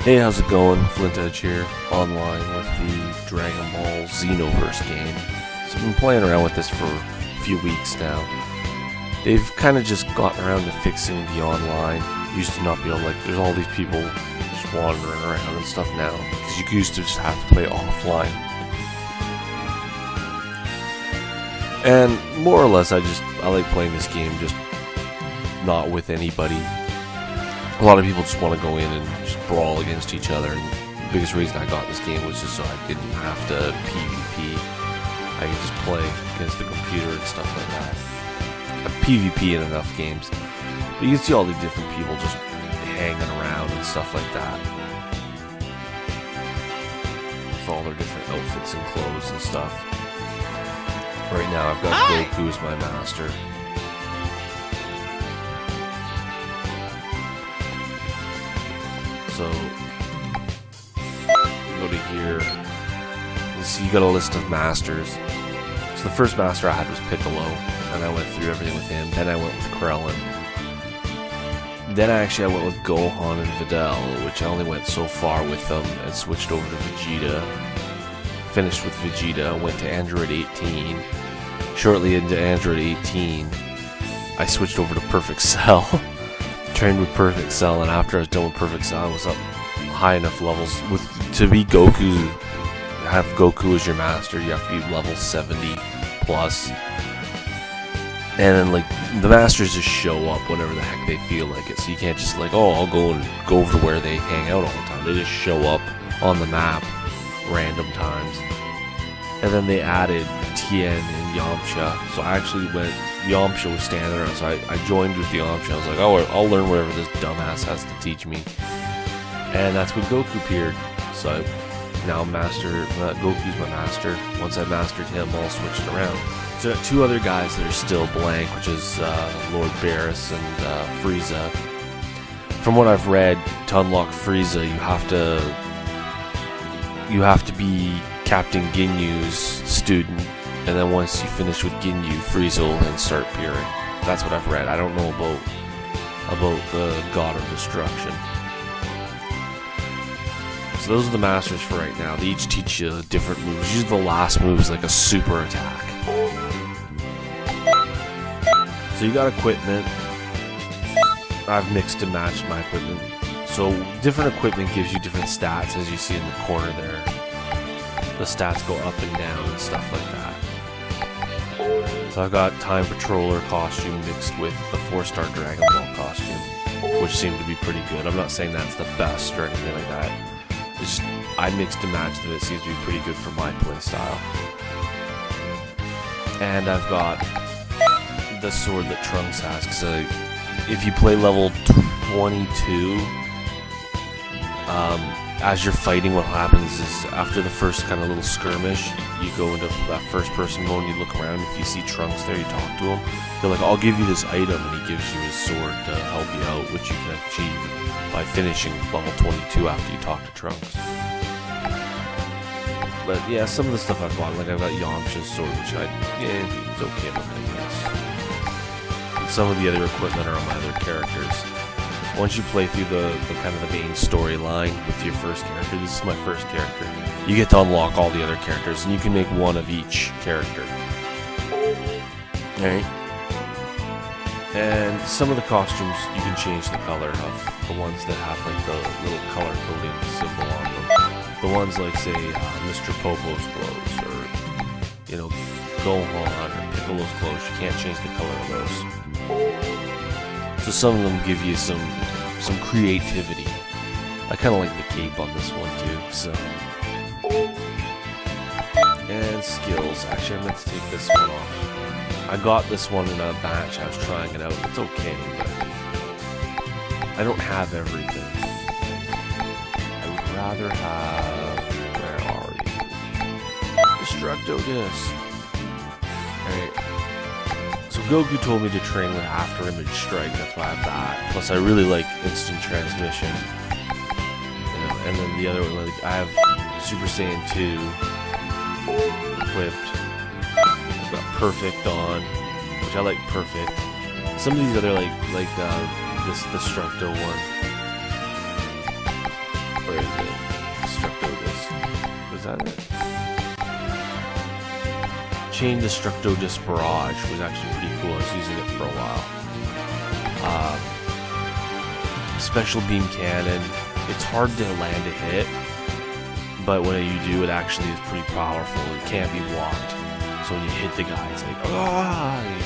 Hey, how's it going? Flint Edge here, online with the Dragonball Xenoverse game. So I've been playing around with this for a few weeks now. They've kind of just gotten around to fixing the online. Used to not be able, like, there's all these people just wandering around and stuff now, because you used to just have to play offline. And more or less, I like playing this game just not with anybody. A lot of people just want to go in and just brawl against each other, and the biggest reason I got this game was just so I didn't have to PvP. I could just play against the computer and stuff like that. I PvP in enough games, but you can see all the different people just hanging around and stuff like that, with all their different outfits and clothes and stuff. Right now I've got Goku as my master. So, go to here, and see you got a list of masters. So the first master I had was Piccolo, and I went through everything with him. Then I went with Krillin. Then I went with Gohan and Videl, which I only went so far with them, and switched over to Vegeta. Finished with Vegeta, went to Android 18. Shortly into Android 18, I switched over to Perfect Cell. Trained with Perfect Cell, and after I was done with Perfect Cell, I was up high enough levels to be Goku. Have Goku as your master, you have to be level 70 plus. And then, like, the masters just show up whenever the heck they feel like it. So you can't just like, oh, I'll go over to where they hang out all the time. They just show up on the map random times. And then they added Tien and Yamcha. So I actually went, Yamcha was standing around, so I joined with Yamcha. I was like, oh, I'll learn whatever this dumbass has to teach me. And that's when Goku appeared. So I now Goku's my master. Once I mastered him, I'll switch it around. So two other guys that are still blank, which is Lord Barris and Frieza. From what I've read, to unlock Frieza, you have to be Captain Ginyu's student, and then once you finish with Ginyu, Frieza will then start appearing. That's what I've read. I don't know about the God of Destruction. So those are the masters for right now. They each teach you different moves. Usually the last move is like a super attack. So you got equipment. I've mixed and matched my equipment. So different equipment gives you different stats, as you see in the corner there. The stats go up and down and stuff like that. So I've got Time Patroller costume mixed with the 4-star Dragon Ball costume, which seemed to be pretty good. I'm not saying that's the best or anything like that. It's just, I mixed and matched them. It seems to be pretty good for my playstyle. And I've got the sword that Trunks has, because if you play level 22, as you're fighting, what happens is after the first kind of little skirmish, you go into that first person mode and you look around. If you see Trunks there, you talk to him. They're like, I'll give you this item, and he gives you his sword to help you out, which you can achieve by finishing level 22 after you talk to Trunks. But yeah, some of the stuff I've got, like I've got Yamcha's sword, which it's okay with, I guess. And some of the other equipment are on my other characters. Once you play through the kind of the main storyline with your first character, this is my first character, you get to unlock all the other characters, and you can make one of each character. Alright? And some of the costumes, you can change the color of the ones that have like the little color coding symbol on them. The ones like, say, Mr. Popo's clothes, or, you know, Gohan or Piccolo's clothes, you can't change the color of those. So some of them give you some creativity. I kind of like the cape on this one too. So, and skills. Actually, I meant to take this one off. I got this one in a batch. I was trying it out. It's okay, but I don't have everything. I would rather have. Where are you? Destructo Disc. Alright. So Goku told me to train with After Image Strike, that's why I have that. Plus I really like Instant Transmission. You know, and then the other one, like, I have Super Saiyan 2 equipped. I've got Perfect on, which I like Perfect. Some of these other, like this Destructo one. Where is it? Destructodis. Was that it? Chain Destructodis Barrage was actually pretty cool. I was using it for a while. Special Beam Cannon. It's hard to land a hit, but when you do, it actually is pretty powerful. It can't be blocked. So when you hit the guy, it's like, ah, and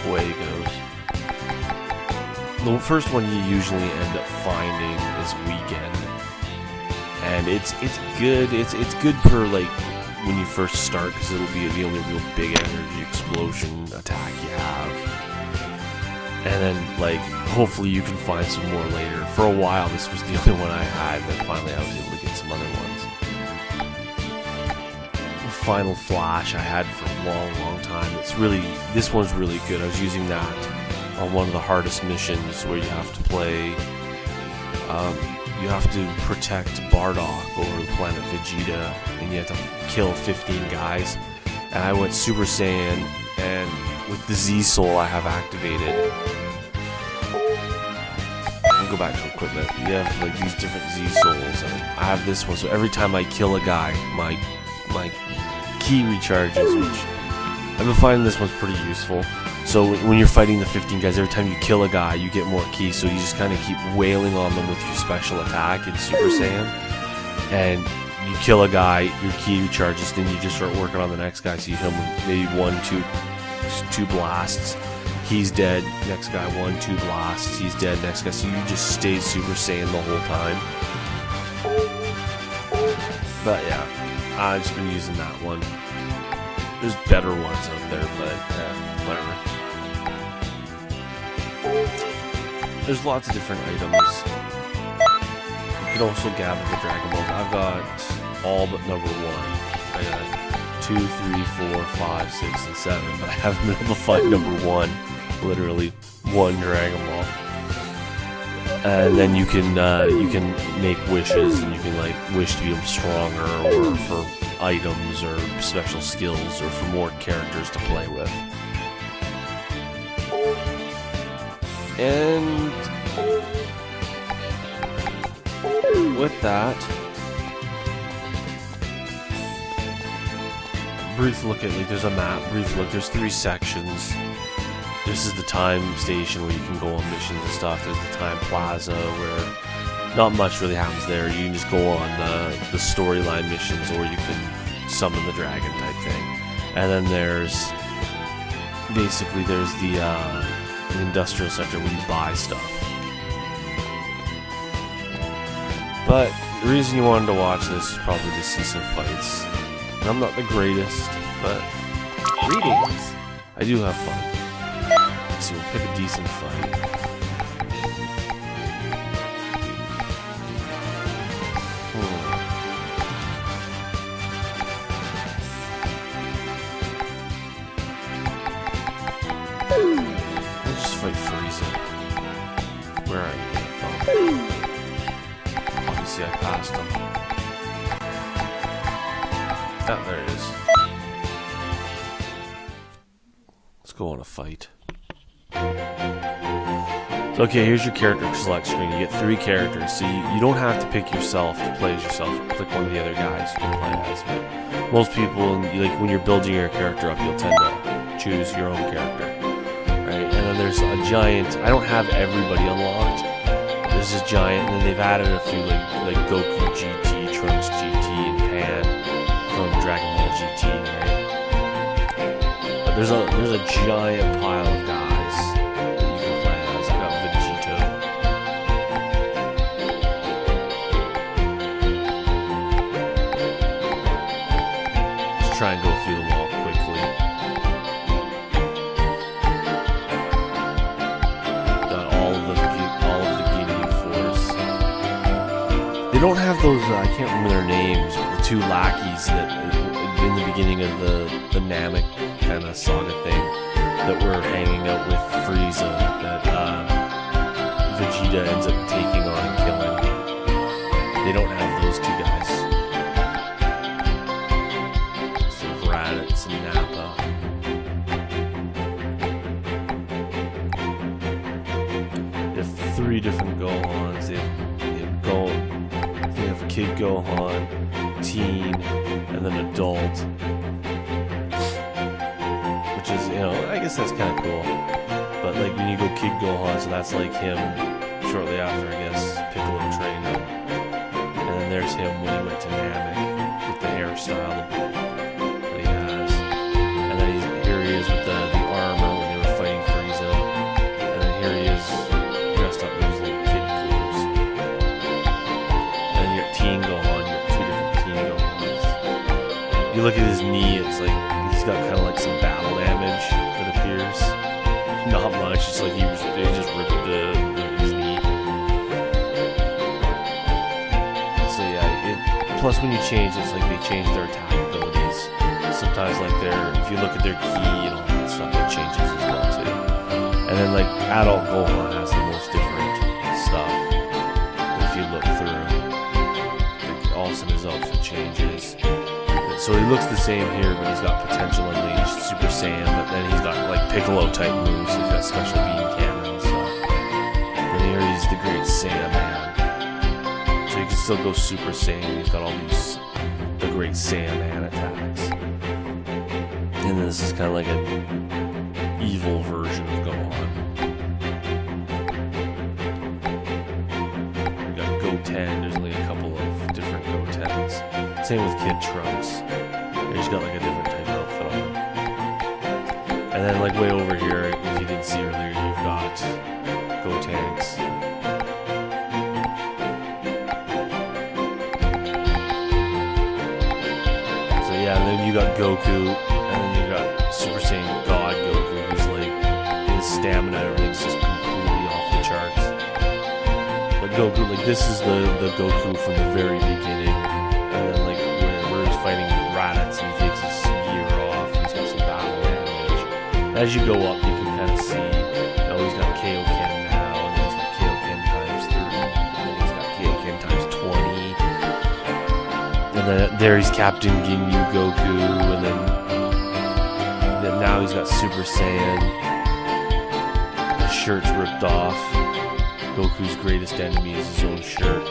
away it goes. The first one you usually end up finding is Weekend, and it's good. It's good for like when you first start, because it'll be the only real big energy explosion attack you have. And then, like, hopefully you can find some more later. For a while, this was the only one I had, but finally I was able to get some other ones. The Final Flash I had for a long time. This one's really good. I was using that on one of the hardest missions where you have to play, you have to protect Bardock over the planet Vegeta, and you have to kill 15 guys. And I went Super Saiyan, and with the Z Soul I have activated. I'll go back to equipment. You have like these different Z Souls, and I have this one. So every time I kill a guy, my key recharges, which I've been finding this one's pretty useful. So when you're fighting the 15 guys, every time you kill a guy, you get more keys. So you just kind of keep wailing on them with your special attack in Super Saiyan, and you kill a guy, your key recharges. Then you just start working on the next guy. So you hit him with maybe 1, 2 blasts, he's dead. Next guy, 1, 2 blasts, he's dead. Next guy. So you just stay Super Saiyan the whole time. But yeah, I've just been using that one. There's better ones out there, but whatever. There's lots of different items. You can also gather the Dragon Balls. I've got all but number 1. I got 2, 3, 4, 5, 6, and 7, but I haven't been able to find number 1. Literally 1 Dragon Ball. And then you can make wishes, and you can like wish to be stronger, or for items, or special skills, or for more characters to play with. And with that, brief look at, like, there's a map, brief look, there's 3 sections. This is the time station where you can go on missions and stuff. There's the time plaza where not much really happens there. You can just go on the storyline missions, or you can summon the dragon type thing. And then there's basically the industrial sector where you buy stuff. But the reason you wanted to watch this is probably to see some fights. And I'm not the greatest, but greetings. I do have fun. Let's see, we'll pick a decent fight. Let's just fight Frieza. Where are you? Oh. Obviously I passed him. Oh, there it is. Let's go on a fight. So, okay, here's your character select screen. You get 3 characters, so you don't have to pick yourself to play as yourself. Click one of the other guys you can play as. But most people, like when you're building your character up, you'll tend to choose your own character, right? And then there's a giant. I don't have everybody unlocked. There's this giant, and then they've added a few like Goku GT, Trunks GT, and Pan from Dragon Ball GT, right? But there's a giant pile of guys that you can play as. I got Vegito. Let's try and go through them all quickly. Got all of the Ginyu Force. They don't have those. I can't remember their names. But the 2 lackeys that in the beginning of the Namek kind of saga thing that were hanging out with Frieza that Vegeta ends up taking on and killing. They don't have those 2 guys. So Raditz and Nappa. They have 3 different Gohans. They have Kid Gohan, Teen, and then Adult. Which is, you know, I guess that's kind of cool. But like when you go Kid Gohan, so that's like him shortly after, I guess, Piccolo trained him. And then there's him when he went to Namek with the hairstyle that he has. And then here he is with the armor when they were fighting Frieza. And then here he is dressed up in his little kid clothes. And then you got Teen Gohan, you got two different Teen Gohans. You look at his knee, it's like he's got kind of like some battle damage that appears. Not much, it's like they just ripped his knee. So yeah, plus when you change, it's like they change their attack abilities. Sometimes like if you look at their ki and all that stuff, it changes as well too. And then like adult Gohan has the most different stuff. If you look through, like all of a sudden his outfit changes. So he looks the same here, but he's got potential unleashed, Super Saiyan, but then he's got like Piccolo type moves, he's got special beam cannon and stuff. Then here he's the Great Saiyaman. So you can still go Super Saiyan, he's got all these, the Great Saiyaman attacks. And then this is kind of like an evil version of Gohan. We got Goten, there's only a couple of different Gotens. Same with Kid Trunks. He's got like a different type of outfit on him. And then like way over here, if you didn't see earlier, you've got Gotenks. So yeah, and then you got Goku, and then you got Super Saiyan God Goku, who's like, his stamina, everything's just completely off the charts. But Goku, like this is the Goku from the very beginning. And then like where he's fighting Raditz and he takes his gear off, he's got some battle damage. As you go up, you can kind of see, oh, he's got Kaioken now, and then he's got Kaioken times 3, and then he's got Kaioken times 20. And then there he's Captain Ginyu Goku, and then now he's got Super Saiyan. His shirt's ripped off. Goku's greatest enemy is his own shirt.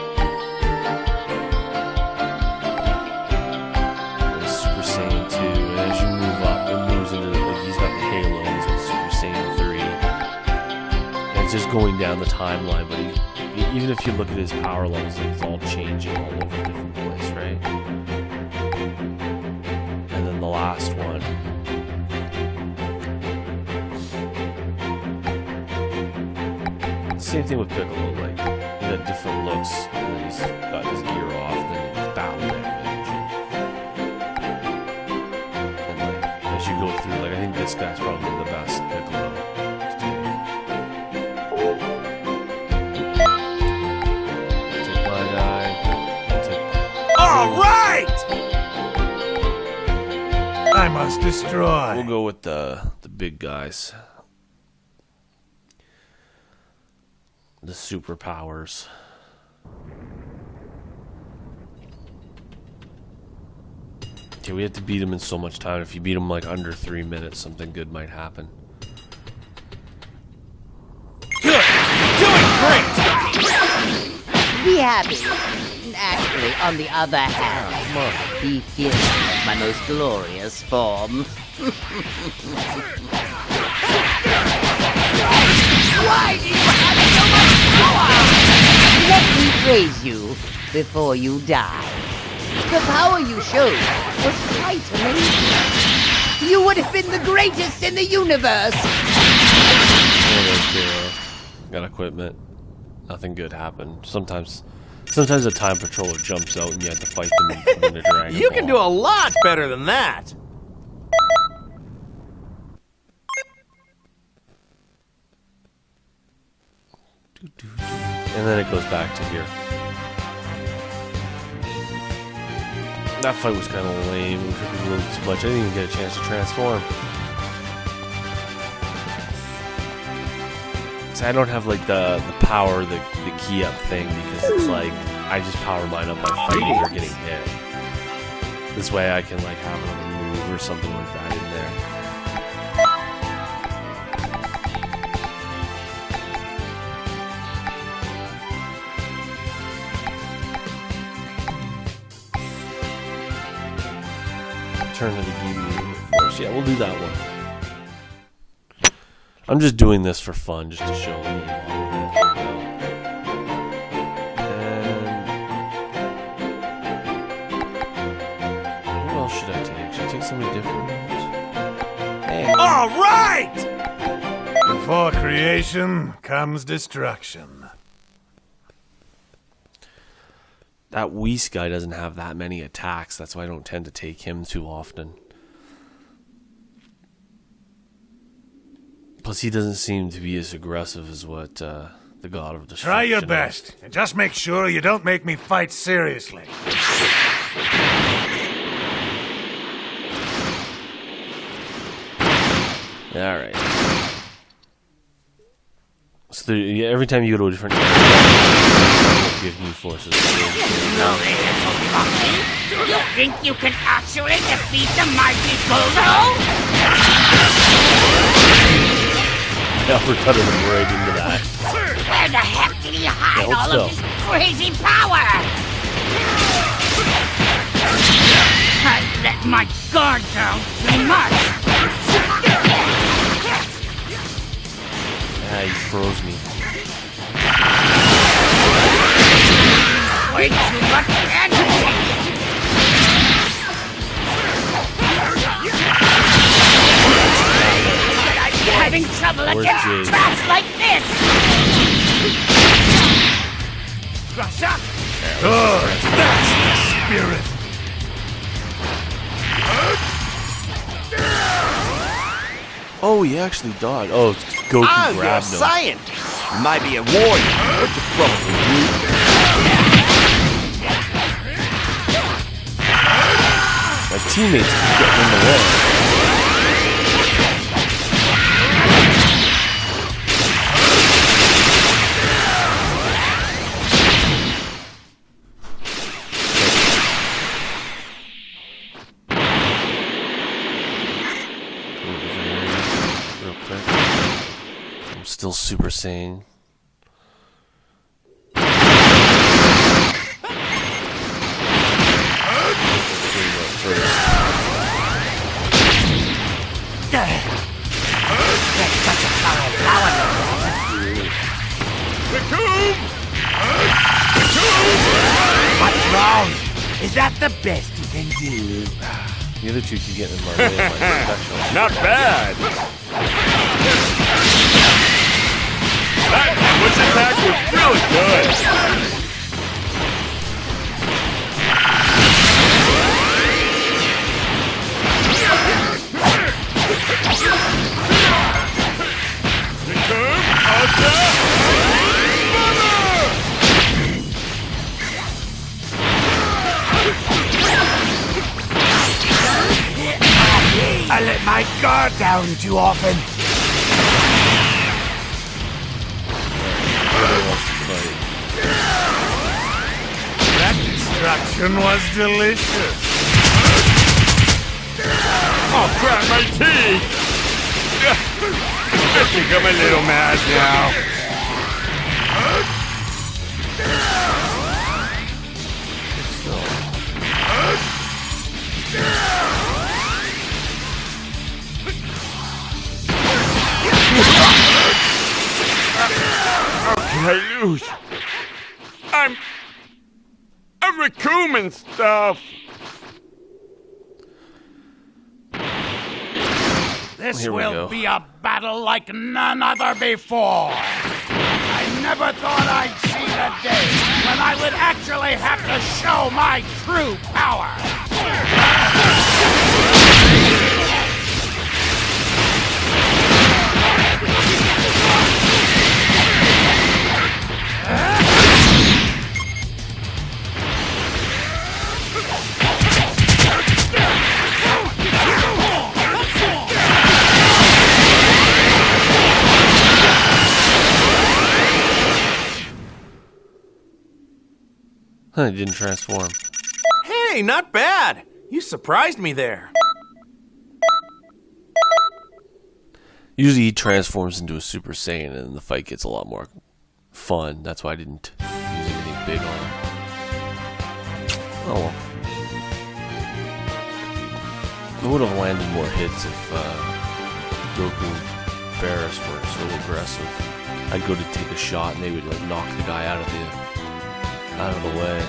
Just going down the timeline, but even if you look at his power levels, it's all changing all over a different place, right? And then the last one. Same thing with Piccolo, like he got different looks when he's got his gear off, then his battle damage. And like as you go through, like I think this guy's probably the best Piccolo. I must destroy. We'll go with the big guys. The superpowers. Okay, we have to beat him in so much time. If you beat him like under 3 minutes, something good might happen. Good! Doing great! Be happy. Actually, on the other hand, be feared of my most glorious form. Why do you have so much power? Let me praise you before you die. The power you showed was quite amazing. You would have been the greatest in the universe. Got equipment. Nothing good happened. Sometimes a time patroller jumps out and you have to fight them in a Dragon You can do a lot better than that. And then it goes back to here. That fight was kind of lame. It was a little too much. I didn't even get a chance to transform. So I don't have like the power, the key up thing, because it's like I just power mine up by fighting or getting hit. This way I can like have another move or something like that in there. Return to the Deviant Force. Yeah, we'll do that one. I'm just doing this for fun, just to show you. And what else should I take? Should I take something different? Hey. All right! Before creation comes destruction. That Whis guy doesn't have that many attacks. That's why I don't tend to take him too often. Plus, he doesn't seem to be as aggressive as what the God of Destruction Try your is. best, and just make sure you don't make me fight seriously. Alright. So every time you go to a different area, give new forces. Slowly, little monkey. You think you can actually defeat the mighty Bulldo? Yeah, we're cutting him right into that. Where the heck did he hide Yeah, all of his crazy power? I let my guard down too much. Ah, he froze me. Way too much energy. I'd be having trouble Where's against Jade? traps like this. Good, that's the spirit. Oh, he actually dodged. Oh, Goku grabbed him. scientist. You might be a warrior, but you're probably weak. My teammates keep getting in the way. Real quick. I'm still Super Saiyan. What's wrong? Is that the best you can do? The other two keep getting in my way of my special. Not bad. That Witch attack was really good. I let my guard down too often. That destruction was delicious. Oh crap, my teeth! I think I'm a little mad now. How can I lose? I'm Raccoon and stuff. This Here we go. will be a battle like none other before. I never thought I'd see the day when I would actually have to show my true power. Huh, he didn't transform. Hey, not bad. You surprised me there. Usually he transforms into a Super Saiyan and the fight gets a lot more fun. That's why I didn't use anything big on him. Oh well. I would have landed more hits if Goku and Barris weren't so aggressive. I'd go to take a shot and they would like knock the guy out of the way.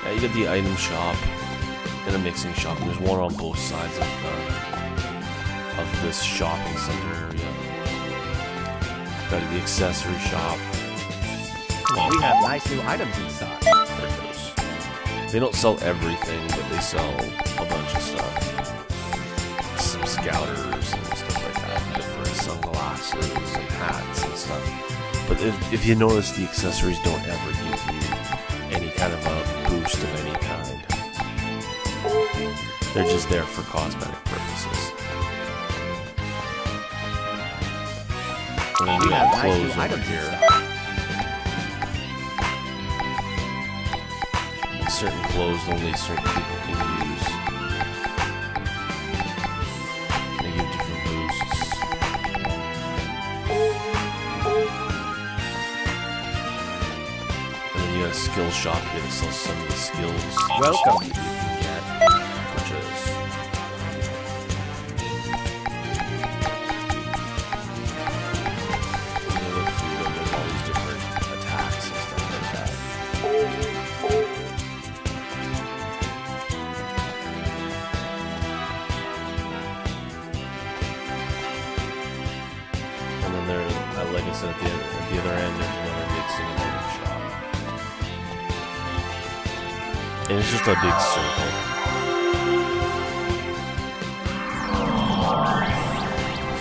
Yeah, you get the item shop and a mixing shop, and there's one on both sides of this shopping center area. Got the accessory shop. We have nice new items in stock. There it goes. They don't sell everything, but they sell a bunch of stuff. Some scouters and stuff like that. Different sunglasses and hats and stuff. But if you notice, the accessories don't ever give you any kind of a boost of any kind. They're just there for cosmetic purposes. And then you have clothes over here. Certain clothes only certain people can use. They give different boosts. And then you have a skill shop here that sells some of the skills. Welcome. You can get, which is all these different attacks and stuff like that. And then there, like I said, at the other end, there's another mixing and item shop. And it's just a big circle.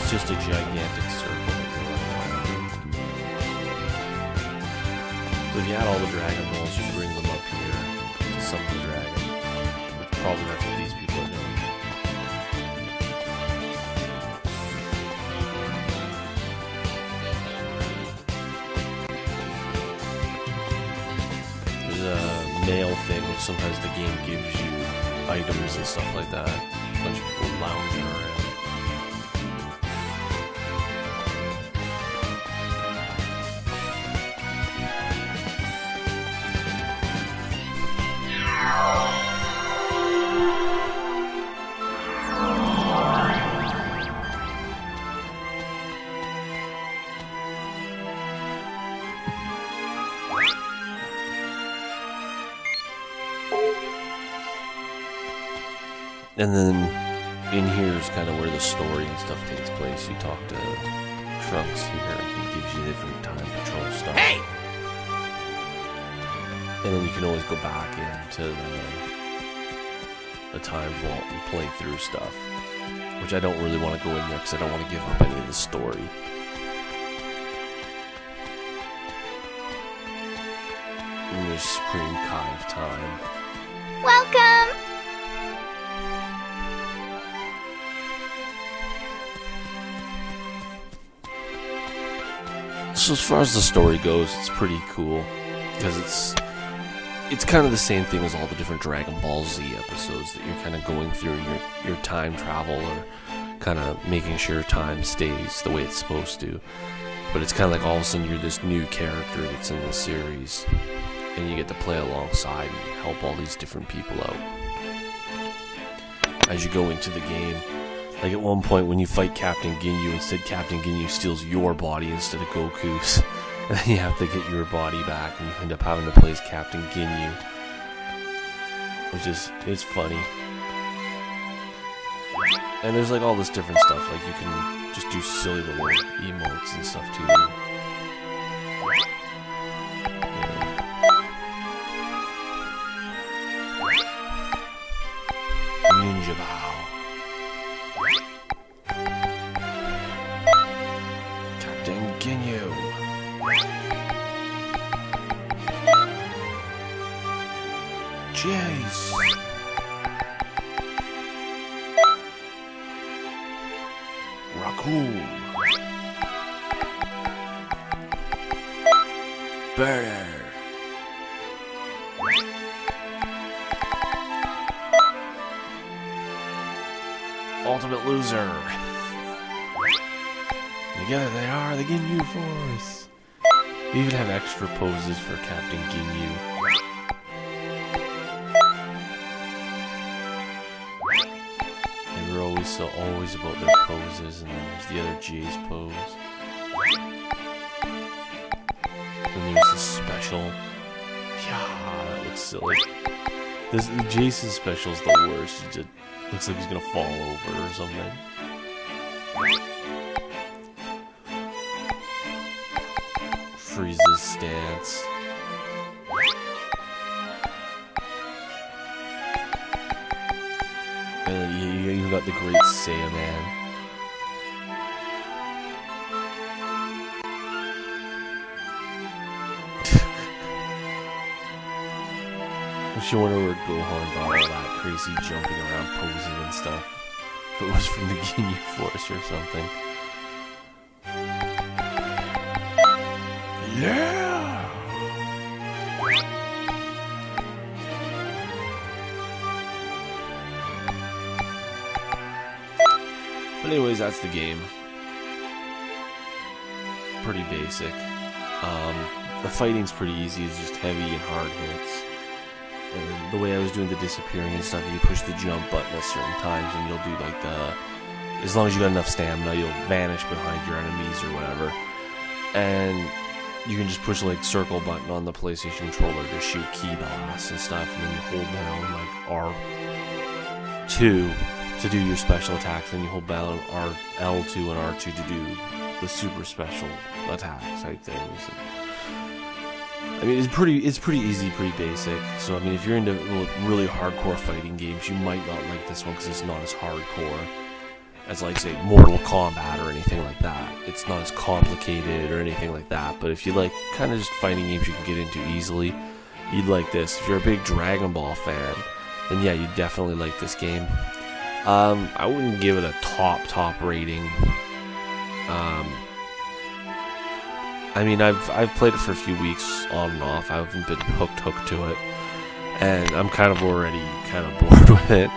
It's just a gigantic circle that you're running around. So if you had all the Dragon Balls, you'd bring them up here to summon the dragon. Which probably that's what these people are doing. There's a mail thing, which sometimes the game gives you items and stuff like that. A bunch of people lounging around. And then in here is kind of where the story and stuff takes place. You talk to Trunks here, and he gives you different time patrol stuff. Hey! And then you can always go back into the time vault and play through stuff. Which I don't really want to go in there because I don't want to give up any of the story. And there's Supreme Kai of Time. Welcome! So as far as the story goes, it's pretty cool because it's kind of the same thing as all the different Dragon Ball Z episodes that you're kind of going through your time travel or kind of making sure time stays the way it's supposed to. But it's kind of like all of a sudden you're this new character that's in the series and you get to play alongside and help all these different people out as you go into the game. Like at one point when you fight Captain Ginyu, instead Captain Ginyu steals your body instead of Goku's. And then you have to get your body back and you end up having to play as Captain Ginyu. Which is, it's funny. And there's like all this different stuff, like you can just do silly little emotes and stuff too. Ninja Bow. Captain Ginyu. Jace. Raccoon. Bear. Ultimate Loser. Yeah, they are the Ginyu Force. They even have extra poses for Captain Ginyu. They were always about their poses, and then there's the other J's pose. And there's this special. Yeah, that looks silly. Jason's special is the worst. He just looks like he's gonna fall over or something. Frieza's stance. And you got the great Saiyaman. I wonder where Gohan got all that crazy jumping around, posing and stuff. If it was from the Ginyu Force or something. Yeah! But anyways, that's the game. Pretty basic. The fighting's pretty easy. It's just heavy and hard hits. And the way I was doing the disappearing and stuff, you push the jump button at certain times and you'll do like the... As long as you got enough stamina, you'll vanish behind your enemies or whatever. And you can just push like circle button on the PlayStation controller to shoot key blasts and stuff. And then you hold down like R2 to do your special attacks. Then you hold down L2 and R2 to do the super special attack type things. I mean, it's pretty easy, pretty basic. So, I mean, if you're into really hardcore fighting games, you might not like this one because it's not as hardcore as, like, say, Mortal Kombat or anything like that. It's not as complicated or anything like that. But if you like kind of just fighting games you can get into easily, you'd like this. If you're a big Dragon Ball fan, then yeah, you'd definitely like this game. I wouldn't give it a top rating. I mean, I've played it for a few weeks on and off. I haven't been hooked to it, and I'm kind of already bored with it.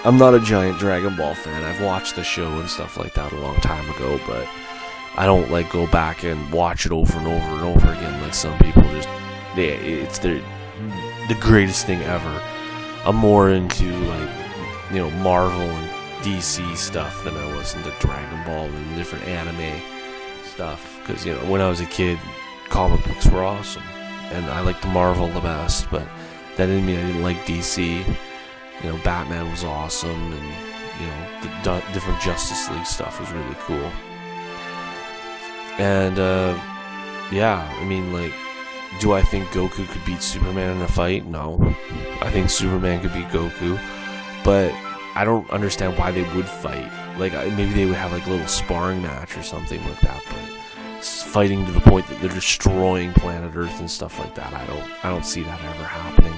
I'm not a giant Dragon Ball fan. I've watched the show and stuff like that a long time ago, but I don't like go back and watch it over and over and over again like some people just. Yeah, it's the greatest thing ever. I'm more into like Marvel and DC stuff than I was into Dragon Ball and the different anime stuff. Because, when I was a kid, comic books were awesome. And I liked Marvel the best, but that didn't mean I didn't like DC. Batman was awesome, and, the different Justice League stuff was really cool. And, yeah, I mean, like, do I think Goku could beat Superman in a fight? No. I think Superman could beat Goku, but I don't understand why they would fight. Like, maybe they would have, like, a little sparring match or something like that, but fighting to the point that they're destroying planet Earth and stuff like that, I don't see that ever happening.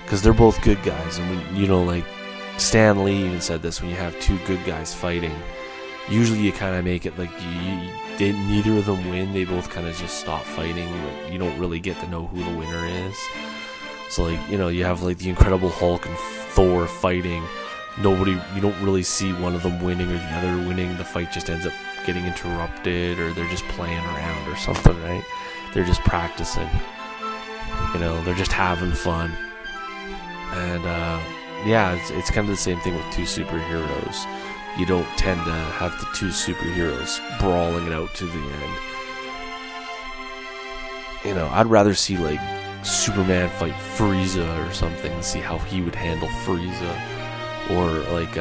Because they're both good guys, and like, Stan Lee even said this, when you have two good guys fighting, usually you kind of make it like neither of them win, they both kind of just stop fighting, but you don't really get to know who the winner is. So, like, you have, like, the Incredible Hulk and Thor fighting, you don't really see one of them winning or the other winning. The fight just ends up getting interrupted, or they're just playing around or something, right? They're just practicing. They're just having fun. And yeah, it's kind of the same thing with two superheroes. You don't tend to have the two superheroes brawling it out to the end. I'd rather see like Superman fight Frieza or something and see how he would handle Frieza. Or like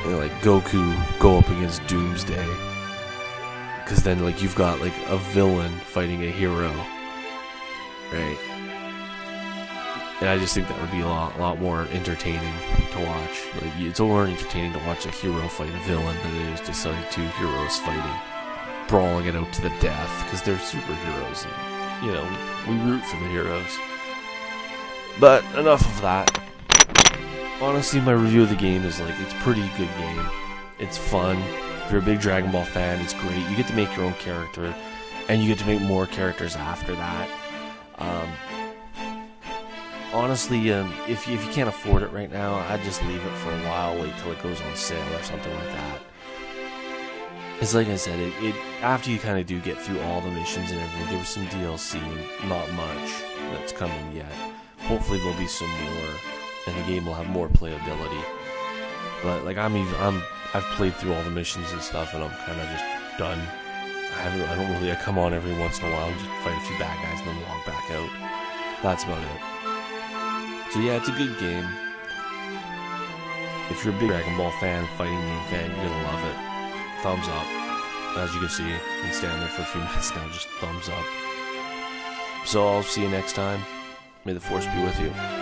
like Goku go up against Doomsday, because then like you've got like a villain fighting a hero, right? And I just think that would be a lot more entertaining to watch. Like, it's more entertaining to watch a hero fight a villain than it is to see two heroes fighting, brawling it out to the death, because they're superheroes, and we root for the heroes. But enough of that. Honestly, my review of the game is like, it's a pretty good game. It's fun. If you're a big Dragon Ball fan, it's great. You get to make your own character, and you get to make more characters after that. Honestly, if you can't afford it right now, I'd just leave it for a while, wait till it goes on sale or something like that. It's like I said, it after you kind of do get through all the missions and everything, there was some DLC, not much that's coming yet. Hopefully there'll be some more, and the game will have more playability. But like I've played through all the missions and stuff, and I'm kind of just done. I come on every once in a while and just fight a few bad guys and then log back out. That's about it. So yeah, it's a good game. If you're a big Dragon Ball fan, fighting game fan, you're gonna love it. Thumbs up. As you can see, I've been standing there for a few minutes now, just thumbs up. So I'll see you next time. May the Force be with you.